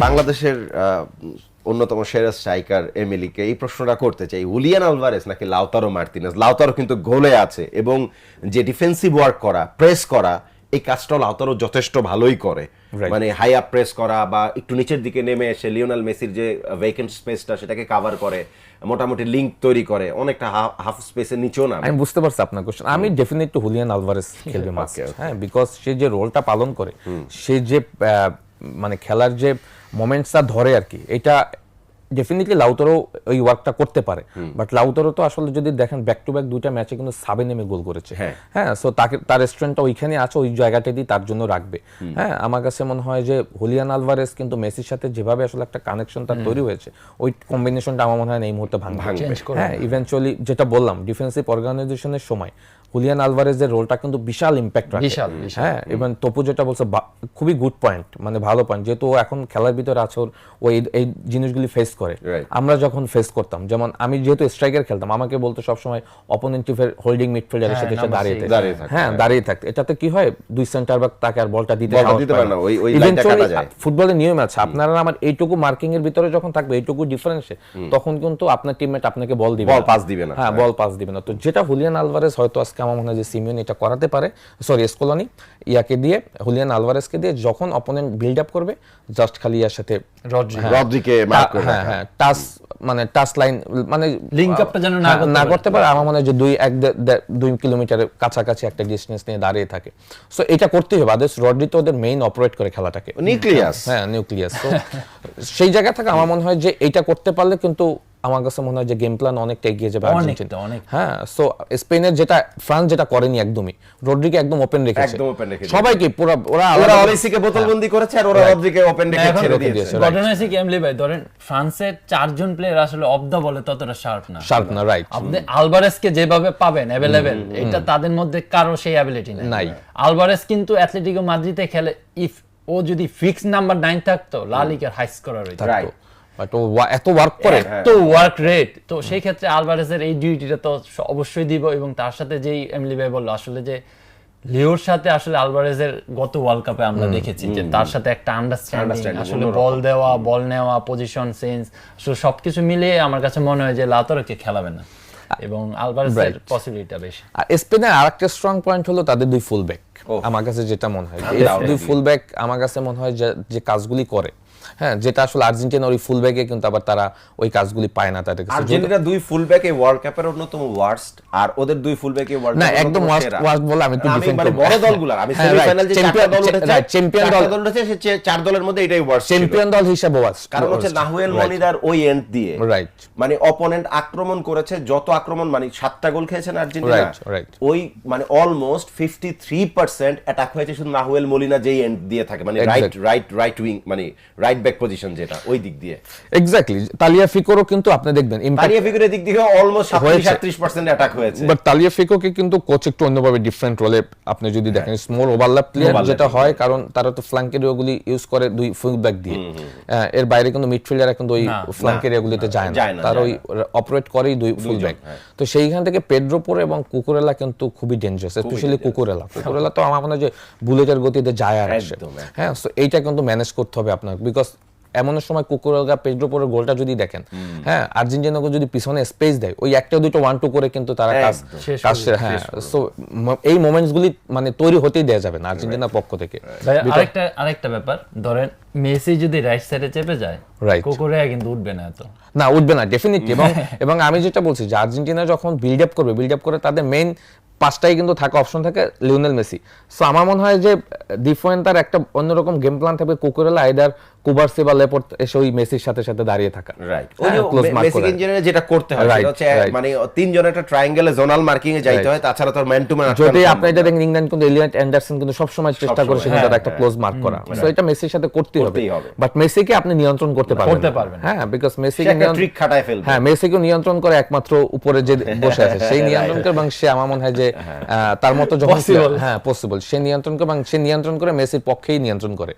বাংলাদেশের অন্যতম সেরা স্ট্রাইকার এমিলিকে এই প্রশ্নটা করতে চাই, হুলিয়ান আলভারেজ নাকি লাউতারো মার্তিনেজ? লাউতারো কিন্তু গোলে আছে এবং যে ডিফেন্সিভ ওয়ার্ক করা, প্রেস করা, এই কাজটা লাউতারো যথেষ্ট ভালোই করে। মানে হাই আপ প্রেস করা বা একটু নিচের দিকে নেমে এসে লিওনেল মেসির যে ভ্যাকেন্ট স্পেসটা সেটাকে কভার করে, মোটামুটি লিঙ্ক তৈরি করে, অনেকটা হাফ স্পেসের নিচেও না। আমি বুঝতে পারছি আপনার কোশ্চেন। আমি ডেফিনেটলি হুলিয়ান আলভারেজ খেলবে মাস্ট, হ্যাঁ, বিকজ সে যে রোলটা পালন করে, সে যে মানে খেলার যে মোমেন্টসটা ধরে আর কি, এটা ডেফিনেটলি লাউতারো ওই ওয়ার্কটা করতে পারে। বাট লাউতারো তো আসলে যদি দেখেন ব্যাক টু ব্যাক দুইটা ম্যাচে কিন্তু সাবে নেমে গোল করেছে, হ্যাঁ। সো তাকে তার রেস্টুরেন্টটা ওইখানে আছে, ওই জায়গাটাতেই তার জন্য রাখবে। হ্যাঁ, আমার কাছে মনে হয় যে হুলিয়ান আলভারেজ কিন্তু মেসির সাথে যেভাবে আসলে একটা কানেকশন তার তৈরি হয়েছে, ওই কম্বিনেশনটা আমার মনে হয় এই মুহূর্তে ভাঙবে। হ্যাঁ, ইভেন্চুয়ালি যেটা বললাম, ডিফেন্সিভ অর্গানাইজেশনের সময় হুলিয়ান আলভারেজের রোলটা কিন্তু বিশাল ইম্প্যাক্ট রাখে। হ্যাঁ, এবং তপু যেটা বলছে খুবই গুড পয়েন্ট, মানে ভালো পয়েন্ট, যেহেতু ও এখন খেলার ভিতরে আছে, ও এই জিনিসগুলি ফেস করে। আমরা যখন ফেস করতাম, যেমন আমি যেহেতু স্ট্রাইকার খেলতাম, আমাকে বলতো সবসময় অপোনেন্ট টিমের হোল্ডিং মিডফিল্ডারের সাথে এসে দাঁড়িয়ে থাকতে। এটাতে কি হয়, দুই সেন্টার ব্যাক তাকে আর বলটা দিতে পারে না। ইভেন্চুয়ালি ফুটবলের নিয়ম আছে, আপনারা আমার এইটুকু মার্কিং এর ভিতরে যখন থাকবে, এইটুকু ডিফারেন্সে, তখন কিন্তু আপনার টিমমেট আপনাকে বল দিবে, বল পাস দিবে না। হ্যাঁ, বল পাস দিবে না। তো যেটা হুলিয়ান আলভারেজ হয়তো আজকে আমার মনে হয় যে সিমিওন এটা করাতে পারে, সরি স্কোলানি ইয়াকে দিয়ে, হুলিয়ান আলভারেজকে দিয়ে, যখন অপোনেন্ট বিল্ড আপ করবে, জাস্ট খালি ইয়ার সাথে রদ্রিকে মার্ক করে, হ্যাঁ, টাচ মানে টাচ লাইন মানে লিংক আপটা যেন না করতে পারে। আমার মনে হয় যে 2 কিলোমিটারের কাছাকাছি একটা ডিসটেন্স নিয়ে দাঁড়িয়ে থাকে। সো এটা করতেই হবে, আদার্স রড্রি তো ওদের মেইন অপারেট করে খেলাটাকে, নিউক্লিয়াস। হ্যাঁ, নিউক্লিয়াস। তো সেই জায়গা থেকে আমার মনে হয় যে এটা করতে পারলে কিন্তু আমার কাছে মনে হয় যে গেম প্ল্যান অনেকটা এগিয়ে যাবে আর্জেন্টিনা। হ্যাঁ, সো স্পেনের যেটা ফ্রান্স যেটা করেনি একদমই, রড্রিকে একদম ওপেন রেখেছে, সবাইকে পুরো ওরা মেসিকে বোতলবন্দি করেছে আর ওরা রড্রিকে ওপেন রেখে ছেড়ে দিয়েছে। ঘটনা হচ্ছে কি, এমলি ভাই ধরেন ফ্রান্সের 4 জন প্লেয়ার আসলে অফ দা বলে ততটা শার্প না, রাইট। আপনি আলভারেজকে যেভাবে পাবেন अवेलेबल, এটা তাদের মধ্যে কারো সেই অ্যাবিলিটি নাই। আলভারেজ কিন্তু অ্যাটলেটিকো মাদ্রিদে খেলে, ইফ ও যদি ফিক্স নাম্বার 9 থাকতো, লা লিগার হাই স্কোরার হইতো, রাইট। এত ওয়ার্ক করে, তো ওয়ার্ক রেট, তো সেই ক্ষেত্রে আলভারেজের এই ডিউটিটা তো অবশ্যই দিব। এবং তার সাথে যেই এমলি ভাই বললো, আসলে যে লিওর সাথে আসলে আলভারেজের গত ওয়ার্ল্ড কাপে আমরা দেখেছি যে তার সাথে একটা আন্ডারস্ট্যান্ডিং, আসলে বল দেওয়া, বল নেওয়া, পজিশন সেন্স, আসলে সবকিছু মিলিয়ে আমার কাছে মনে হয় যে লাউতারোকে খেলাবে না এবং আলভারেজের পসিবিলিটিটা বেশি। আর স্পেনের আরেকটা স্ট্রং পয়েন্ট হলো তাদের দুই ফুলব্যাক। আমার কাছে যেটা মনে হয়, এই দুই ফুলব্যাক আমার কাছে মনে হয় যে কাজগুলি করে, হ্যাঁ, যেটা আসলে আর্জেন্টিনার ওই ফুলব্যাকে কিন্তু আবার তারা ওই কাজগুলি পায় না তাদের কাছে। আর্জেন্টিনা দুই ফুলব্যাক এই ওয়ার্ল্ড কাপের অন্যতম ওয়ার্স্ট, আর ওদের দুই ফুলব্যাক এই ওয়ার্ল্ড কাপের না একদম ওয়ার্স্ট বলে আমি একটু ডিফেন্ড করব। বড় দলগুলো আমি সেমিফাইনাল যে চারটা দল উঠেছে, চ্যাম্পিয়ন দল উঠেছে, সে চার দলের মধ্যে এটাই ওয়ার্স্ট চ্যাম্পিয়ন দল হিসেবে ওয়ার্স্ট। কারণ হচ্ছে নাহুয়েল মনিদার ওই এন্ড দিয়ে, রাইট, মানে অপোনেন্ট আক্রমণ করেছে, যত আক্রমণ, মানে 7টা গোল খেয়েছেন আর্জেন্টিনা, ওই মানে অলমোস্ট 53% অ্যাটাক হয়েছে শুধু নাহুয়েল মলিনা যেই এন্ড দিয়ে থাকে, মানে রাইট উইং, মানে রাইট ব্যাক পজিশন যেটা ওই দিক দিয়ে। এক্স্যাক্টলি। তালিয়াফিকোরও কিন্তু আপনি দেখবেন তালিয়াফিকোর দিক থেকে অলমোস্ট 37% অ্যাটাক হয়েছে। বাট তালিয়াফিকোকে কিন্তু কোচ একটু অন্যভাবে ডিফারেন্ট রোলে আপনি যদি দেখেন, স্মল ওভারল্যাপ প্লেয়ার যেটা হয়, কারণ তারা তো ফ্ল্যাঙ্ক এরিয়াগুলি ইউজ করে দুই ফুল ব্যাক দিয়ে, এর বাইরে কিন্তু মিডফিল্ডার কিন্তু ওই ফ্ল্যাঙ্ক এরিয়াগুলিতে যায় না, তারা ওই অপারেট করেই দুই ফুল ব্যাক। তো সেইখান থেকে পেড্রো পোরে এবং কুকুরেলা কিন্তু খুবই ডেঞ্জারাস, স্পেশালি কুকুরেলা তো আমার মনে হয় যে বুলেটের গতিতে যায় আর আসে। হ্যাঁ, সো এইটা কিন্তু ম্যানেজ করতে হবে আপনার, বিকজ এমন সময় কুকুরেলা পেড্রো পোরের গোলটা যদি দেখেন, হ্যাঁ, আর্জেন্টিনাকে যদি পিছনে স্পেস দেয়, ওই একটা দুটো 1-2 করে কিন্তু তারা কাজ, হ্যাঁ, সো এই মোমেন্টস গুলি মানে তৈরি হতেই দেয়া যাবে না আর্জেন্টিনার পক্ষ থেকে। আরেকটা ব্যাপার, ধরেন মেসি যদি রাইট সাইডে চেপে যায়, কুকুরেলা কিন্তু উঠবে না, উঠবে না ডেফিনেটলি। এবং আমি যেটা বলছি যে আর্জেন্টিনা যখন বিল্ড আপ করে তাদের মেইন 5টাই কিন্তু থাকা অপশন থাকে লিওনেল মেসি। সো আমার মনে হয় যে ডিফেন্ডার একটা অন্যরকম গেম প্ল্যান থাকবে, কুকুরেলা আইদার কুবার্সি বা লেপোর্ট এসে ওই মেসির সাথে দাঁড়িয়ে থাকা, রাইট। ওই যে মেসি ইঞ্জিনিয়ার যেটা করতে হয় সেটা হচ্ছে মানে তিনজন একটা ট্রায়াঙ্গেলে জোনাল মার্কিং এ যাইতে হয়, তাছাড়া তো ম্যান টু ম্যান। যদি আপনি এটা দেখেন, ইংল্যান্ড কিন্তু এলিয়ট অ্যান্ডারসন কিন্তু সব সময় চেষ্টা করে সেখানে তার একটা ক্লোজ মার্ক করা, সো এটা মেসির সাথে করতেই হবে। বাট মেসিকে আপনি নিয়ন্ত্রণ করতে পারবেন, হ্যাঁ, বিকজ মেসিকে ট্রিক খাটায় ফেলবে, হ্যাঁ, মেসিকে নিয়ন্ত্রণ করে একমাত্র উপরে যে বসে আছে সেই নিয়ন্ত্রণ করে, এবং সে আমার মনে হয় যে তার মতো যখন, হ্যাঁ, পসিবল, সে নিয়ন্ত্রণ করে এবং সে নিয়ন্ত্রণ করে মেসির পক্ষেই নিয়ন্ত্রণ করে।